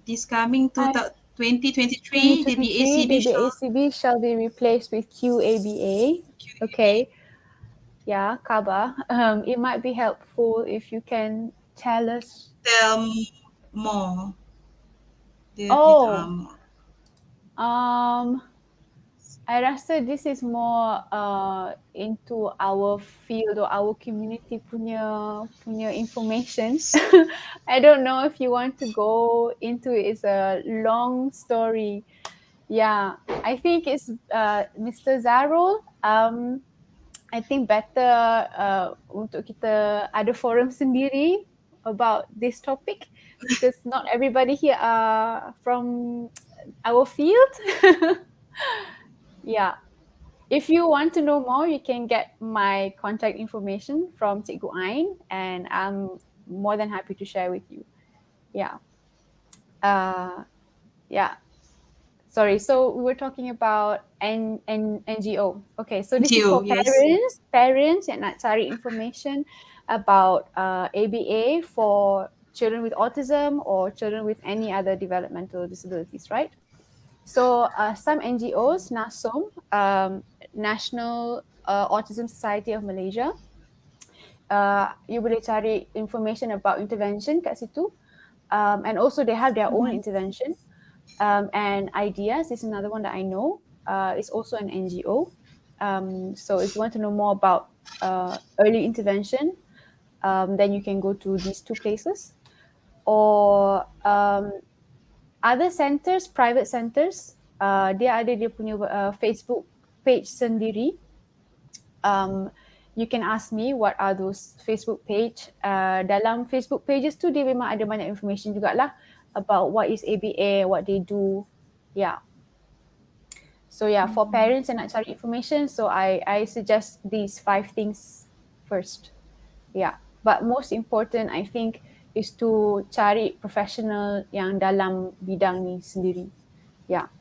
This coming to 2023, the BACB shall be replaced with QABA. Okay. Yeah, Kaba. It might be helpful if you can tell us. More. I rasa this is more into our field or our community punya information. I don't know if you want to go into it. It's a long story. Yeah, I think it's Mr. Zarul. I think better untuk kita ada forum sendiri about this topic, because not everybody here are from our field. Yeah. If you want to know more, you can get my contact information from Cikgu Ain, and I'm more than happy to share with you. Yeah. Sorry, so we were talking about NGO. Okay, so this NGO, is for parents yang nak cari information about ABA for children with autism or children with any other developmental disabilities, right? So some NGOs, NASOM, National Autism Society of Malaysia, you boleh cari information about intervention kat situ. And also they have their own intervention and ideas. This is another one that I know. It's also an NGO. So if you want to know more about early intervention, then you can go to these two places. Or other centers, private centers, dia ada dia punya Facebook page sendiri. You can ask me what are those Facebook page. Dalam Facebook pages tu dia memang ada banyak information jugalah about what is ABA, what they do. Yeah. So yeah, for parents yang nak cari information, so I suggest these 5 things first. Yeah. But most important, I think, is to cari professional yang dalam bidang ni sendiri. Yeah.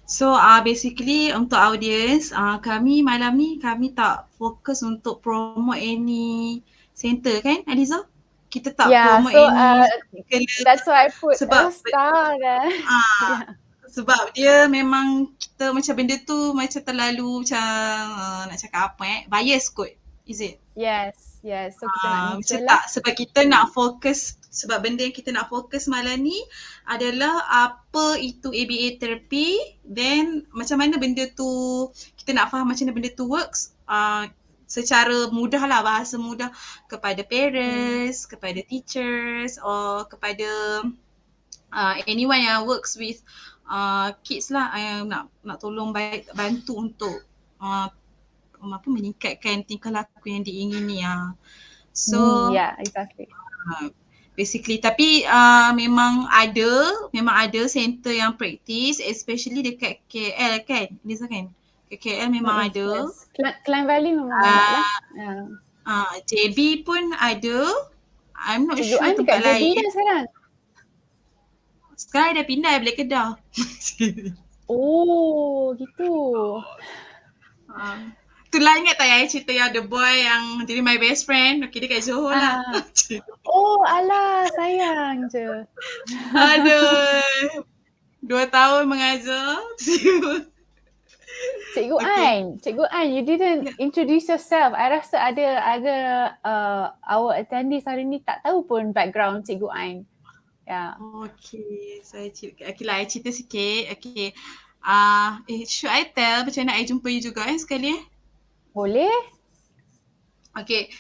So basically untuk audience, kami malam ni kami tak fokus untuk promote any center kan Aliza? Kita tak promote any that's why I put sebab star kan. Sebab dia memang kita macam benda tu macam terlalu macam nak cakap apa bias kot. Is it? Yes. So kita nak macam tak, sebab kita nak fokus, sebab benda yang kita nak fokus malam ni adalah apa itu ABA therapy, then macam mana benda tu, kita nak faham macam mana benda tu works secara mudah lah, bahasa mudah kepada parents, kepada teachers or kepada anyone yang works with kids lah, yang nak tolong bantu untuk meningkatkan tingkah laku yang diingini. So yeah, exactly. Basically, tapi memang ada center yang praktis, especially dekat KL kan, Liza kan? Dekat KL memang ada. Klang Valley memang ada lah. JB pun ada. I'm not Cikgu sure tempat lain. JB dah sekarang? Sekarang dah pindah balik Kedah. Oh, gitu. Itulah ingat tak yang cerita yang the boy yang jadi my best friend. Okay, dia kat Johor lah. Oh, alah, sayang je. Aduh. 2 tahun mengajar. Cikgu Ain, you didn't introduce yourself. I rasa ada our attendees hari ni tak tahu pun background Cikgu Ain. Yeah. Okay, saya cerita sikit. Okay. Should I tell macam mana I jumpa you juga sekali Boleh. Okay.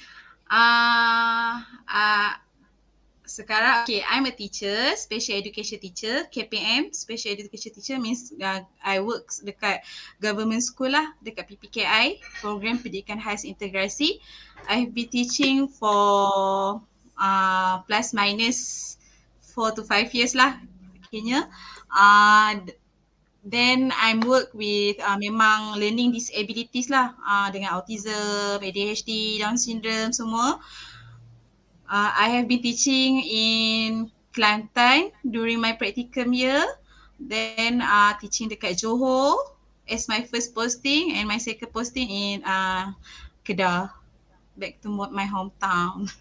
Sekarang, okay, I'm a teacher, special education teacher, KPM, special education teacher means I work dekat government school lah, dekat PPKI, Program Pendidikan Khas Integrasi. I've been teaching for plus minus 4 to 5 years lah, kayaknya. Then I work with memang learning disabilities lah, dengan autism, ADHD, Down syndrome semua. I have been teaching in Kelantan during my practicum year. Then teaching dekat Johor as my first posting, and my second posting in Kedah, back to my hometown.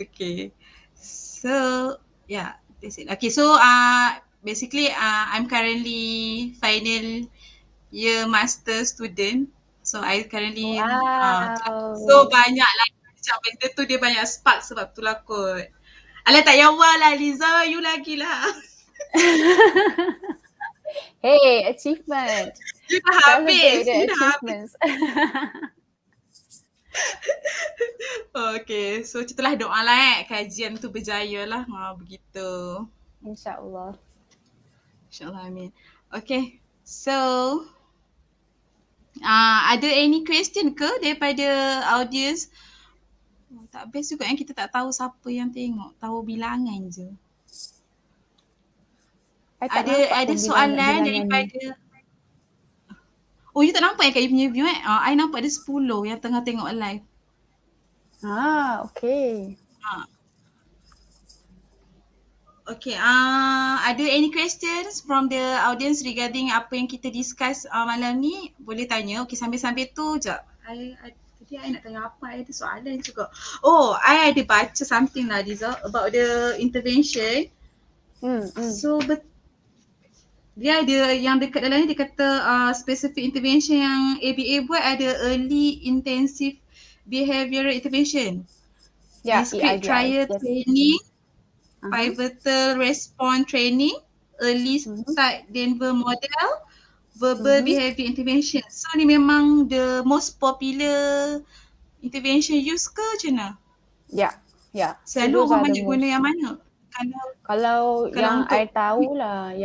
Okay, so yeah, that's it. Okay, so basically I'm currently final year master student. So I currently so banyak lah macam benda tu, dia banyak spark sebab tu lah kot. Alah tak yawa lah Liza, you lagi lah. Hey, achievement. You dah habis. You dah habis. Okay, so itulah doa lah kajian tu berjaya lah. Begitu. InsyaAllah. InsyaAllah, amin. Okay, so ada any question ke daripada audience? Tak best juga yang kita tak tahu siapa yang tengok, tahu bilangan je. Ada soalan daripada you tak nampak yang kat you punya view I nampak ada 10 yang tengah tengok live. Okay. Okay, ada any questions from the audience regarding apa yang kita discuss malam ni? Boleh tanya. Okay, sambil-sambil tu jap. Tadi Tadi I nak tanya apa, I ada soalan juga. Oh, I ada baca something lah Liza about the intervention. So dia ada yang dekat dalam ni dia kata specific intervention yang ABA buat ada early intensive behavioral intervention. Discrete trial training, pivotal response training, early start Denver model, verbal behavior intervention. So ni memang the most popular intervention use ke macam mana? Ya. Selalu orang banyak guna yang mana? Kalau yang I tahu lah,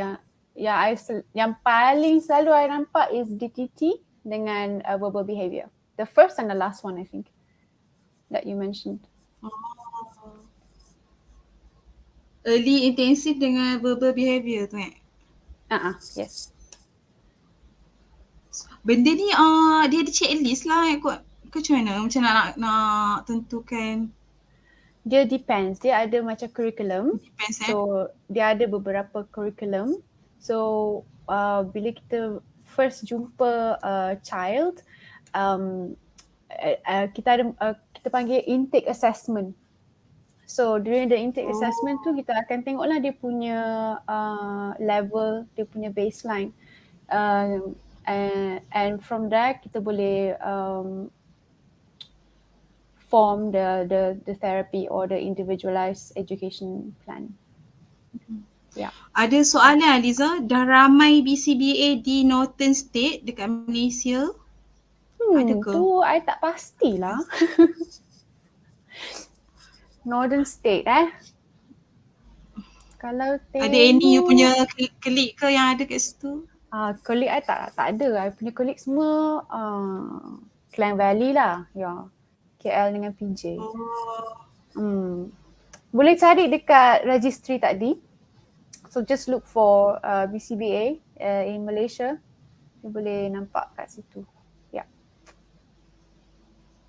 yang paling selalu I nampak is DTT dengan verbal behavior. The first and the last one I think that you mentioned. Early intensive dengan verbal behavior tu Yes. Benda ni dia ada checklist lah kot ke macam mana? Macam nak tentukan. Dia depends. Dia ada macam curriculum. So dia ada beberapa curriculum. So bila kita first jumpa child, kita panggil intake assessment. So during the intake assessment tu kita akan tengoklah dia punya level, dia punya baseline. And from there kita boleh form the therapy or the individualized education plan. Ada soalan Liza, dah ramai BCBA di Northern State dekat Malaysia? Ada ke? Tu I tak pastilah. Northern State Kalau ada any you punya klik ke yang ada kat situ? Colleague I tak ada. I punya colleague semua Klang Valley lah. KL dengan PJ. Boleh cari dekat registry tadi. So just look for BCBA in Malaysia. You boleh nampak kat situ.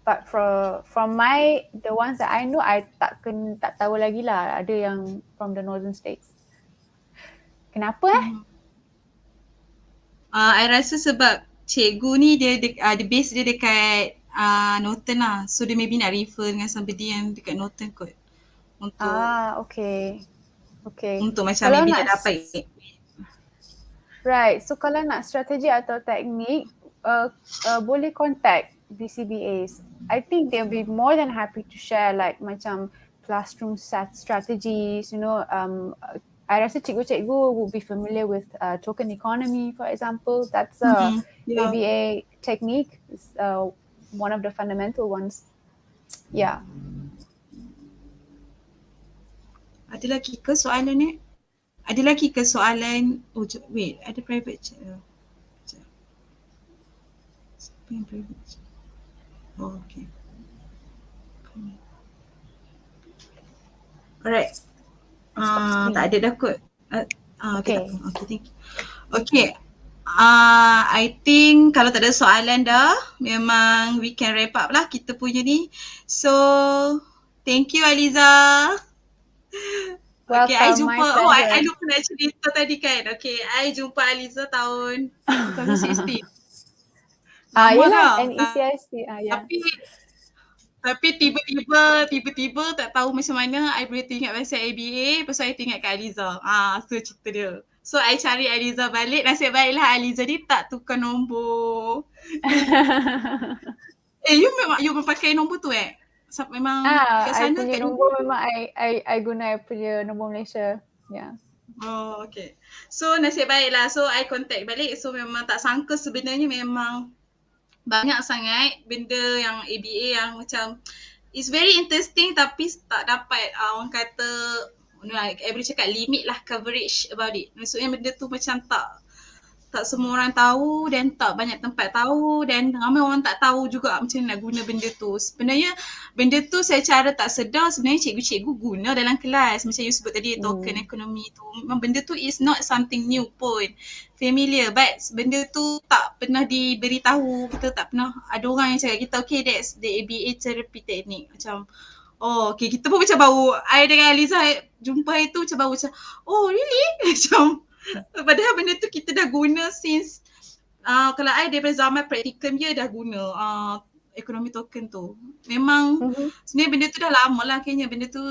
But from the ones that I know, I tak tahu lagi lah ada yang from the northern states. Kenapa I rasa sebab cikgu ni dia base dia dekat Northern lah. So dia maybe nak refer dengan somebody yang dekat Northern kot. Untuk okay. Untuk macam kalau maybe dia dapat. Right. So kalau nak strategi atau teknik, boleh contact BCBAs. I think they'll be more than happy to share like macam classroom strategies, I rasa cikgu-cikgu would be familiar with token economy, for example. That's a ABA technique. It's one of the fundamental ones. Ada lagi ke soalan ni? Ada lagi ke soalan? Oh wait, ada private chat. Siapa yang private chat? Oh, okay. Alright. Tak ada dah kot. Okay, thank you. Okay. I think kalau tak ada soalan dah, memang we can wrap up lah kita punya ni. So, thank you Aliza. Okay, I jumpa, I lupa nak cerita tadi kan. Okay, I jumpa Aliza tahun 2016. Yalah, NECIC. Tapi tiba-tiba tak tahu macam mana I boleh teringat pasal ABA, pasal I teringat kat Aliza. So cerita dia. So I cari Aliza balik, nasib baiklah Aliza ni tak tukar nombor. You memang pakai nombor tu memang kat sana I punya nombor memang I guna I punya nombor Malaysia. Oh, okay. So nasib baiklah. So I contact balik. So memang tak sangka sebenarnya memang banyak sangat benda yang ABA yang macam it's very interesting tapi tak dapat orang kata like I boleh cakap limit lah coverage about it. Maksudnya benda tu macam tak semua orang tahu dan tak banyak tempat tahu dan ramai orang tak tahu juga macam nak guna benda tu. Sebenarnya benda tu secara tak sedar sebenarnya cikgu-cikgu guna dalam kelas. Macam you sebut tadi token ekonomi tu. Memang benda tu is not something new pun. Familiar but benda tu tak pernah diberitahu. Kita tak pernah ada orang yang cakap kita okay that's the ABA therapy technique. Macam okay kita pun macam baru I dengan Aliza jumpa itu macam baru macam oh really? Macam padahal benda tu kita dah guna since kalau I daripada zaman practicum dia dah guna ekonomi token tu. Memang sebenarnya benda tu dah lama lah kayaknya. Benda tu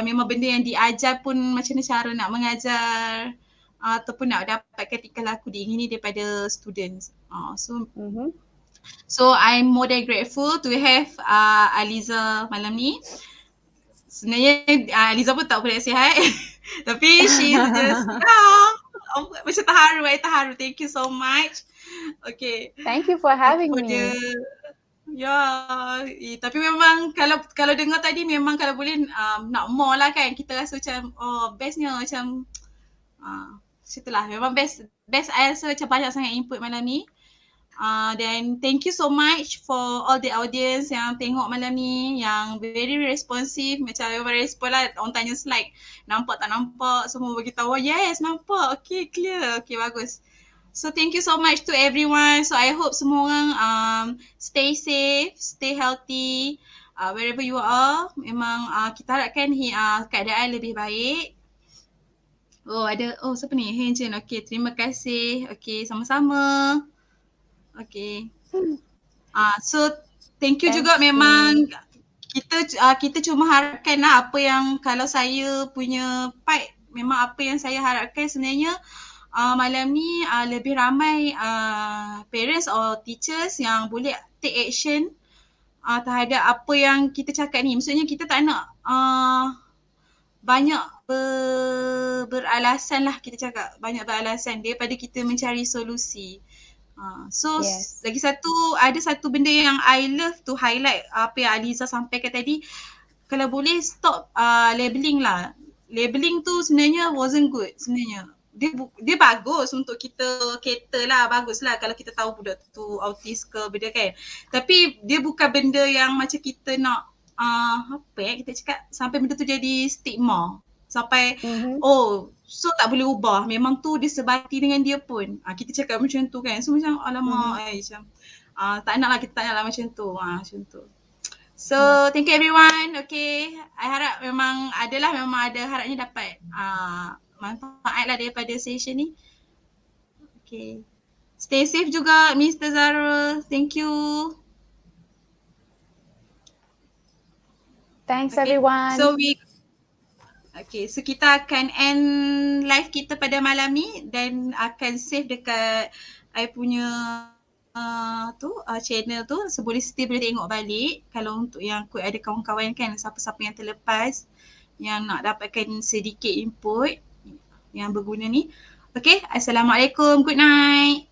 memang benda yang diajar pun macam mana cara nak mengajar ataupun nak dapatkan tingkah laku diingini daripada students. So I'm more than grateful to have Aliza malam ni. Sebenarnya Aliza pun tak boleh sihat tapi she's just macam terharu. Thank you so much. Okay. Thank you for having me. Ya, tapi memang kalau dengar tadi memang kalau boleh nak more lah kan. Kita rasa macam bestnya macam situlah. Memang best I rasa macam banyak sangat input malam ni. Then thank you so much for all the audience yang tengok malam ni, yang very responsive. Macam memang respon lah, orang tanya slide nampak tak nampak, semua bagi tahu yes nampak, okay clear, okay bagus. So thank you so much to everyone. So I hope semua orang stay safe, stay healthy wherever you are. Memang kita harapkan keadaan lebih baik. Siapa ni? Henjen. Okay, terima kasih. Okay, sama-sama. Okay. So thank you juga. Memang kita cuma harapkan lah apa yang kalau saya punya part, memang apa yang saya harapkan sebenarnya malam ni lebih ramai parents or teachers yang boleh take action terhadap apa yang kita cakap ni. Maksudnya kita tak nak banyak beralasan lah, kita cakap banyak beralasan daripada kita mencari solusi. So lagi ada satu benda yang I love to highlight apa yang Aliza sampaikan tadi. Kalau boleh stop labeling lah. Labeling tu sebenarnya wasn't good sebenarnya. Dia bagus untuk kita cater lah, bagus lah kalau kita tahu budak tu autis ke benda kan. Tapi dia bukan benda yang macam kita nak kita cakap sampai benda tu jadi stigma. Sampai so tak boleh ubah, memang tu dia sebati dengan dia pun. Kita cakap macam tu kan. So macam alamak macam tak nak lah, kita tak nak lah macam tu. Macam tu. So thank you everyone. Okay, I harap memang ada harapnya dapat manfaat lah daripada session ni. Okay, stay safe juga Mr. Zarul. Thank you. Thanks everyone. So kita akan end live kita pada malam ni dan akan save dekat I punya channel tu. So boleh tengok balik kalau untuk yang ada kawan-kawan kan, siapa-siapa yang terlepas yang nak dapatkan sedikit input yang berguna ni. Okay, Assalamualaikum, good night.